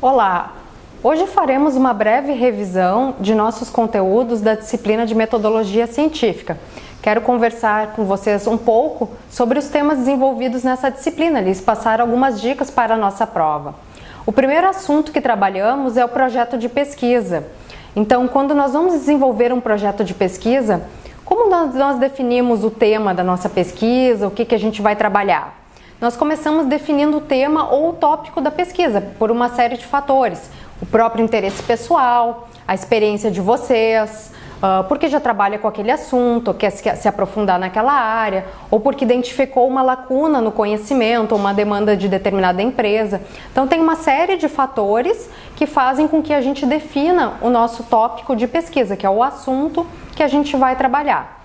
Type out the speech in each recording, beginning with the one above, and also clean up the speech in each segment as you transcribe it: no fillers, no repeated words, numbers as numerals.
Olá! Hoje faremos uma breve revisão de nossos conteúdos da disciplina de Metodologia Científica. Quero conversar com vocês um pouco sobre os temas desenvolvidos nessa disciplina, lhes passar algumas dicas para a nossa prova. O primeiro assunto que trabalhamos é o projeto de pesquisa. Então, quando nós vamos desenvolver um projeto de pesquisa, como nós definimos o tema da nossa pesquisa, o que a gente vai trabalhar? Nós começamos definindo o tema ou o tópico da pesquisa por uma série de fatores. O próprio interesse pessoal, a experiência de vocês, porque já trabalha com aquele assunto, quer se aprofundar naquela área, ou porque identificou uma lacuna no conhecimento, ou uma demanda de determinada empresa. Então tem uma série de fatores que fazem com que a gente defina o nosso tópico de pesquisa, que é o assunto que a gente vai trabalhar.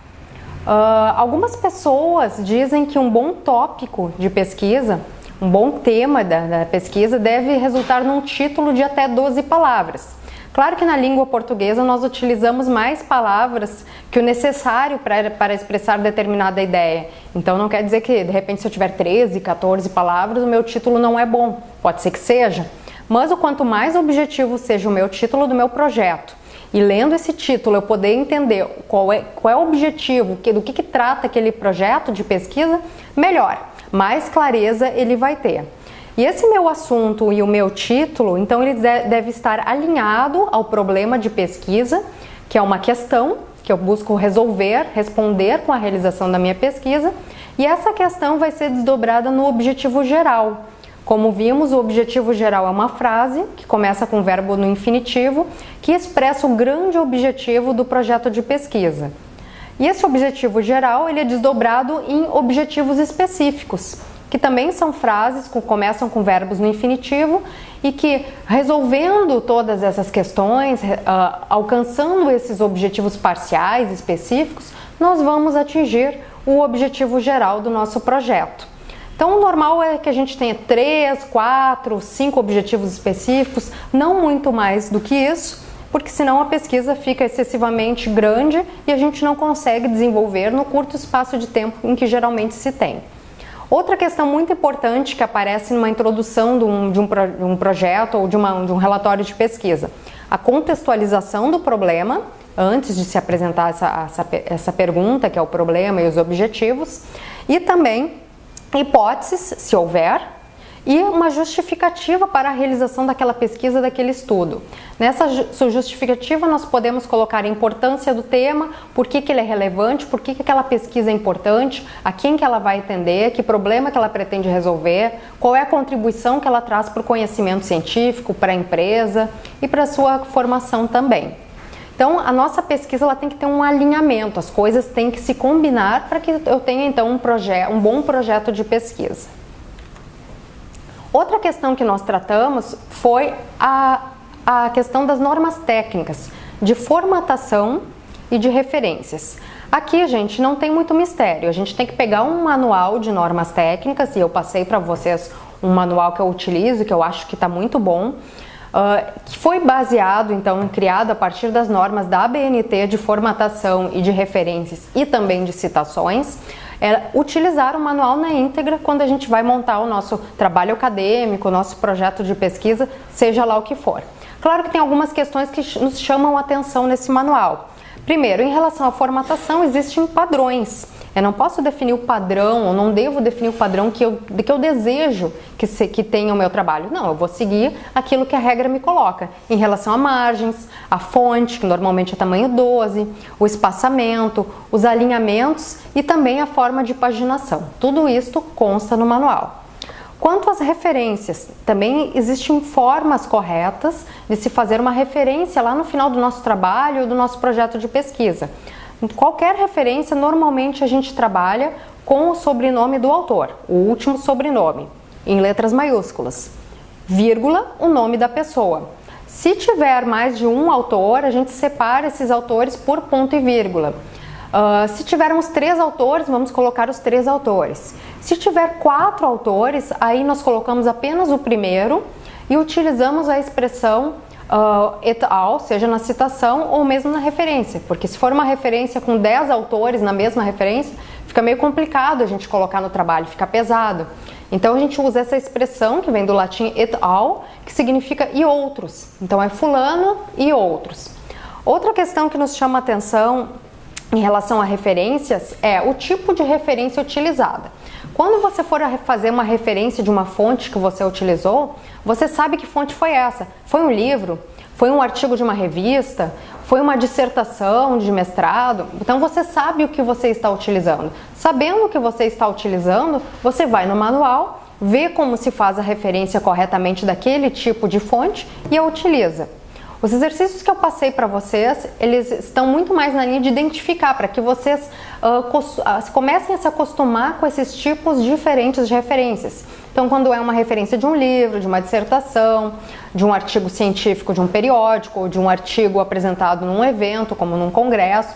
Algumas pessoas dizem que um bom tópico de pesquisa, um bom tema da pesquisa deve resultar num título de até 12 palavras. Claro que na língua portuguesa nós utilizamos mais palavras que o necessário para expressar determinada ideia. Então não quer dizer que de repente se eu tiver 13, 14 palavras o meu título não é bom. Pode ser que seja, mas o quanto mais objetivo seja o meu título do meu projeto, e lendo esse título eu poder entender qual é o objetivo, do que trata aquele projeto de pesquisa, melhor, mais clareza ele vai ter. E esse meu assunto e o meu título, então ele deve estar alinhado ao problema de pesquisa, que é uma questão que eu busco resolver, responder com a realização da minha pesquisa, e essa questão vai ser desdobrada no objetivo geral. Como vimos, o objetivo geral é uma frase que começa com o verbo no infinitivo, que expressa o grande objetivo do projeto de pesquisa. E esse objetivo geral ele é desdobrado em objetivos específicos, que também são frases que começam com verbos no infinitivo e que, resolvendo todas essas questões, alcançando esses objetivos parciais específicos, nós vamos atingir o objetivo geral do nosso projeto. Então, o normal é que a gente tenha 3, 4, 5 objetivos específicos, não muito mais do que isso, porque senão a pesquisa fica excessivamente grande e a gente não consegue desenvolver no curto espaço de tempo em que geralmente se tem. Outra questão muito importante que aparece numa introdução de um projeto ou de um relatório de pesquisa, a contextualização do problema, antes de se apresentar essa pergunta, que é o problema e os objetivos, e também hipóteses, se houver, e uma justificativa para a realização daquela pesquisa, daquele estudo. Nessa justificativa nós podemos colocar a importância do tema, por que ele é relevante, por que aquela pesquisa é importante, a quem que ela vai atender, que problema que ela pretende resolver, qual é a contribuição que ela traz para o conhecimento científico, para a empresa e para a sua formação também. Então, a nossa pesquisa ela tem que ter um alinhamento, as coisas têm que se combinar para que eu tenha então um bom projeto de pesquisa. Outra questão que nós tratamos foi a questão das normas técnicas de formatação e de referências. Aqui, gente, não tem muito mistério, a gente tem que pegar um manual de normas técnicas, e eu passei para vocês um manual que eu utilizo, que eu acho que está muito bom, que foi baseado, então, criado a partir das normas da ABNT de formatação e de referências e também de citações, utilizar o manual na íntegra quando a gente vai montar o nosso trabalho acadêmico, o nosso projeto de pesquisa, seja lá o que for. Claro que tem algumas questões que nos chamam a atenção nesse manual. Primeiro, em relação à formatação, existem padrões. Eu não posso definir o padrão, ou não devo definir o padrão que eu desejo que tenha o meu trabalho. Não, eu vou seguir aquilo que a regra me coloca. Em relação a margens, a fonte, que normalmente é tamanho 12, o espaçamento, os alinhamentos e também a forma de paginação. Tudo isso consta no manual. Quanto às referências, também existem formas corretas de se fazer uma referência lá no final do nosso trabalho ou do nosso projeto de pesquisa. Qualquer referência, normalmente a gente trabalha com o sobrenome do autor, o último sobrenome, em letras maiúsculas, vírgula, o nome da pessoa. Se tiver mais de um autor, a gente separa esses autores por ponto e vírgula. Se tivermos 3 autores, vamos colocar os 3 autores. Se tiver 4 autores, aí nós colocamos apenas o primeiro e utilizamos a expressão et al, seja na citação ou mesmo na referência, porque se for uma referência com 10 autores na mesma referência, fica meio complicado a gente colocar no trabalho, fica pesado. Então a gente usa essa expressão que vem do latim et al, que significa e outros. Então é fulano e outros. Outra questão que nos chama a atenção em relação a referências é o tipo de referência utilizada. Quando você for fazer uma referência de uma fonte que você utilizou, você sabe que fonte foi essa. Foi um livro? Foi um artigo de uma revista? Foi uma dissertação de mestrado? Então você sabe o que você está utilizando. Sabendo o que você está utilizando, você vai no manual, vê como se faz a referência corretamente daquele tipo de fonte e a utiliza. Os exercícios que eu passei para vocês, eles estão muito mais na linha de identificar, para que vocês comecem a se acostumar com esses tipos diferentes de referências. Então, quando é uma referência de um livro, de uma dissertação, de um artigo científico de um periódico, ou de um artigo apresentado num evento, como num congresso.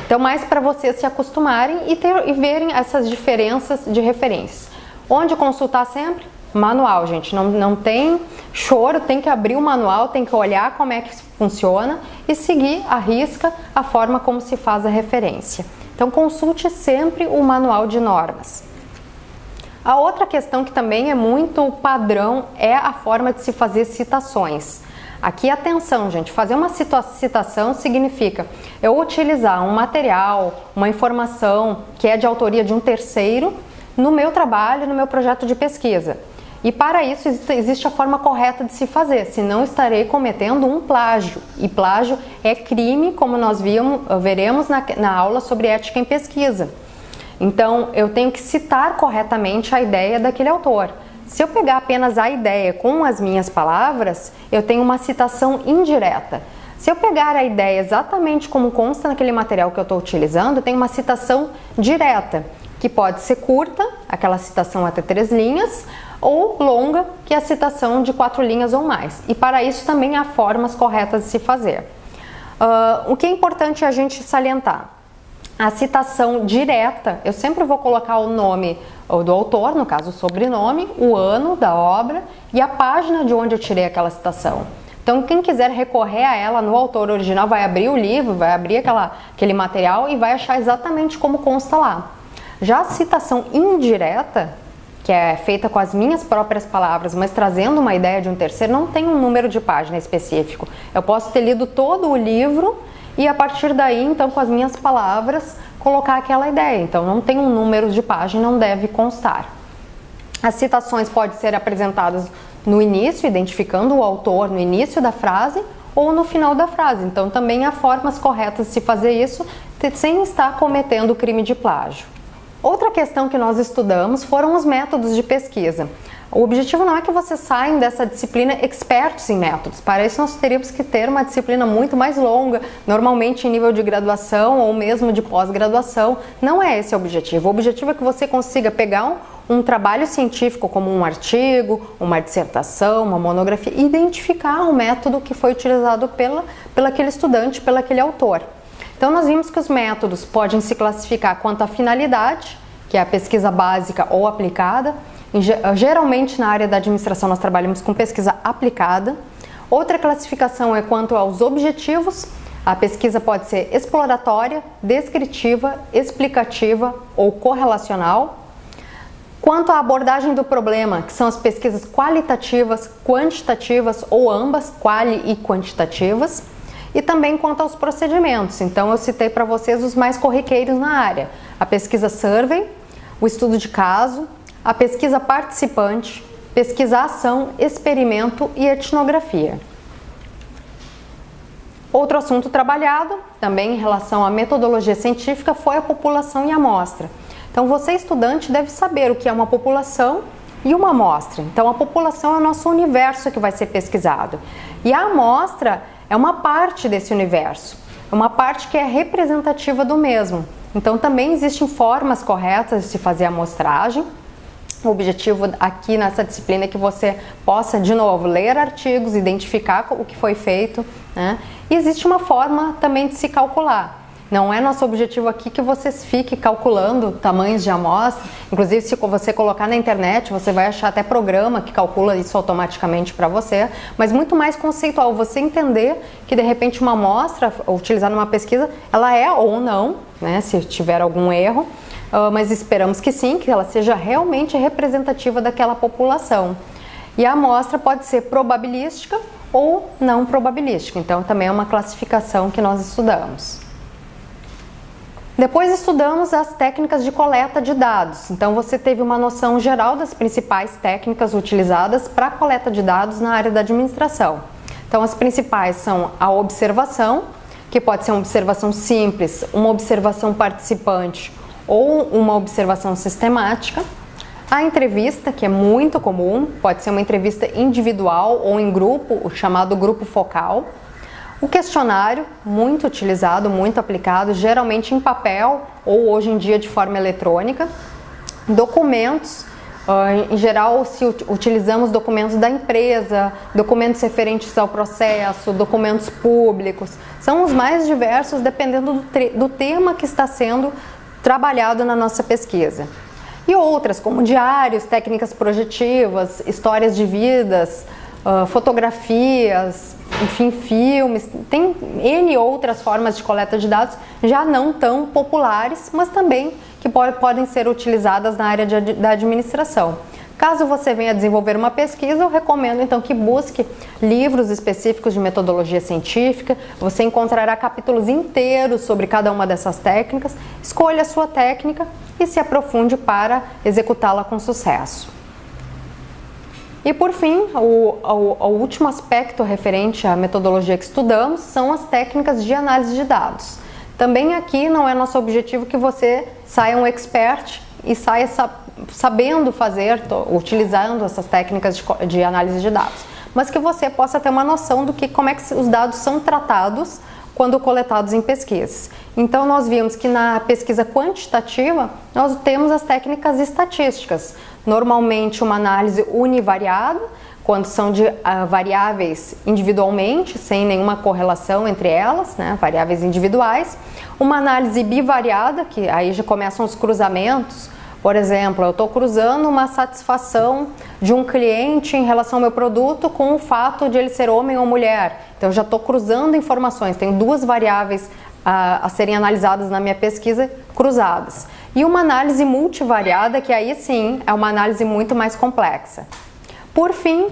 Então, mais para vocês se acostumarem e verem essas diferenças de referências. Onde consultar sempre? Manual, gente, não tem choro, tem que abrir o manual, tem que olhar como é que funciona e seguir à risca a forma como se faz a referência. Então consulte sempre o manual de normas. A outra questão que também é muito padrão é a forma de se fazer citações. Aqui atenção, gente, fazer uma citação significa eu utilizar um material, uma informação que é de autoria de um terceiro no meu trabalho, no meu projeto de pesquisa. E para isso existe a forma correta de se fazer, senão estarei cometendo um plágio. E plágio é crime, como nós veremos na aula sobre ética em pesquisa. Então, eu tenho que citar corretamente a ideia daquele autor. Se eu pegar apenas a ideia com as minhas palavras, eu tenho uma citação indireta. Se eu pegar a ideia exatamente como consta naquele material que eu estou utilizando, eu tenho uma citação direta, que pode ser curta, aquela citação até 3 linhas, ou longa, que é a citação de 4 linhas ou mais. E para isso também há formas corretas de se fazer. O que é importante a gente salientar? A citação direta, eu sempre vou colocar o nome do autor, no caso o sobrenome, o ano da obra e a página de onde eu tirei aquela citação. Então, quem quiser recorrer a ela no autor original vai abrir o livro, vai abrir aquele material e vai achar exatamente como consta lá. Já a citação indireta, que é feita com as minhas próprias palavras, mas trazendo uma ideia de um terceiro, não tem um número de página específico. Eu posso ter lido todo o livro e a partir daí, então, com as minhas palavras, colocar aquela ideia. Então, não tem um número de página, não deve constar. As citações podem ser apresentadas no início, identificando o autor no início da frase, ou no final da frase. Então, também há formas corretas de se fazer isso, sem estar cometendo o crime de plágio. Outra questão que nós estudamos foram os métodos de pesquisa. O objetivo não é que vocês saiam dessa disciplina expertos em métodos. Para isso nós teríamos que ter uma disciplina muito mais longa, normalmente em nível de graduação ou mesmo de pós-graduação. Não é esse o objetivo. O objetivo é que você consiga pegar um trabalho científico como um artigo, uma dissertação, uma monografia, e identificar o método que foi utilizado pelaquele estudante, pelaquele autor. Então nós vimos que os métodos podem se classificar quanto à finalidade, que é a pesquisa básica ou aplicada. Geralmente na área da administração nós trabalhamos com pesquisa aplicada. Outra classificação é quanto aos objetivos. A pesquisa pode ser exploratória, descritiva, explicativa ou correlacional. Quanto à abordagem do problema, que são as pesquisas qualitativas, quantitativas ou ambas, quali e quantitativas. E também quanto aos procedimentos. Então eu citei para vocês os mais corriqueiros na área. A pesquisa survey, o estudo de caso, a pesquisa participante, pesquisa ação, experimento e etnografia. Outro assunto trabalhado, também em relação à metodologia científica, foi a população e a amostra. Então você, estudante, deve saber o que é uma população e uma amostra. Então a população é o nosso universo que vai ser pesquisado. E a amostra é uma parte desse universo, é uma parte que é representativa do mesmo. Então também existem formas corretas de se fazer a amostragem. O objetivo aqui nessa disciplina é que você possa, de novo, ler artigos, identificar o que foi feito, né? E existe uma forma também de se calcular. Não é nosso objetivo aqui que vocês fiquem calculando tamanhos de amostra. Inclusive, se você colocar na internet, você vai achar até programa que calcula isso automaticamente para você. Mas muito mais conceitual, você entender que de repente uma amostra utilizada numa pesquisa, ela é ou não, né, se tiver algum erro, mas esperamos que sim, que ela seja realmente representativa daquela população. E a amostra pode ser probabilística ou não probabilística, então também é uma classificação que nós estudamos. Depois estudamos as técnicas de coleta de dados. Então você teve uma noção geral das principais técnicas utilizadas para a coleta de dados na área da administração. Então as principais são a observação, que pode ser uma observação simples, uma observação participante ou uma observação sistemática. A entrevista, que é muito comum, pode ser uma entrevista individual ou em grupo, o chamado grupo focal. O questionário, muito utilizado, muito aplicado, geralmente em papel ou hoje em dia de forma eletrônica. Documentos, em geral, se utilizamos documentos da empresa, documentos referentes ao processo, documentos públicos. São os mais diversos, dependendo do tema que está sendo trabalhado na nossa pesquisa. E outras, como diários, técnicas projetivas, histórias de vidas, fotografias, enfim, filmes, tem N outras formas de coleta de dados, já não tão populares, mas também que podem ser utilizadas na área da administração. Caso você venha desenvolver uma pesquisa, eu recomendo então que busque livros específicos de metodologia científica, você encontrará capítulos inteiros sobre cada uma dessas técnicas, escolha a sua técnica e se aprofunde para executá-la com sucesso. E por fim, o último aspecto referente à metodologia que estudamos são as técnicas de análise de dados. Também aqui não é nosso objetivo que você saia um expert e saia sabendo fazer, utilizando essas técnicas de análise de dados, mas que você possa ter uma noção do que como é que os dados são tratados quando coletados em pesquisas. Então nós vimos que na pesquisa quantitativa nós temos as técnicas estatísticas, normalmente uma análise univariada, quando são de variáveis individualmente, sem nenhuma correlação entre elas, né, variáveis individuais. Uma análise bivariada, que aí já começam os cruzamentos. Por exemplo, eu estou cruzando uma satisfação de um cliente em relação ao meu produto com o fato de ele ser homem ou mulher. Então, eu já estou cruzando informações, tenho duas variáveis a serem analisadas na minha pesquisa cruzadas. E uma análise multivariada, que aí sim é uma análise muito mais complexa. Por fim,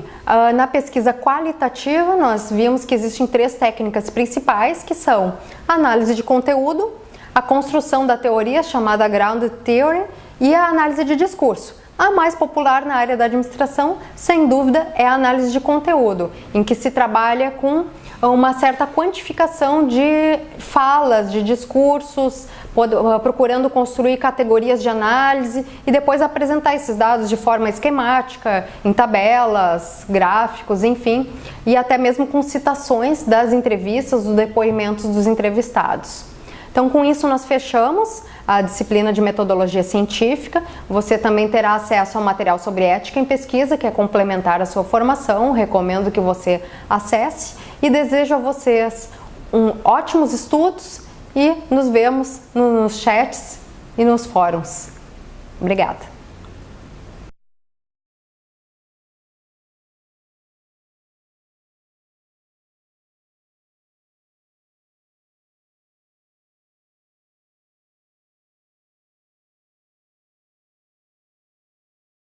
na pesquisa qualitativa, nós vimos que existem três técnicas principais, que são a análise de conteúdo, a construção da teoria, chamada Grounded Theory, e a análise de discurso. A mais popular na área da administração, sem dúvida, é a análise de conteúdo, em que se trabalha com uma certa quantificação de falas, de discursos, procurando construir categorias de análise e depois apresentar esses dados de forma esquemática, em tabelas, gráficos, enfim, e até mesmo com citações das entrevistas, dos depoimentos dos entrevistados. Então, com isso, nós fechamos a disciplina de metodologia científica. Você também terá acesso ao material sobre ética em pesquisa, que é complementar à sua formação. Recomendo que você acesse e desejo a vocês ótimos estudos e nos vemos nos chats e nos fóruns. Obrigada!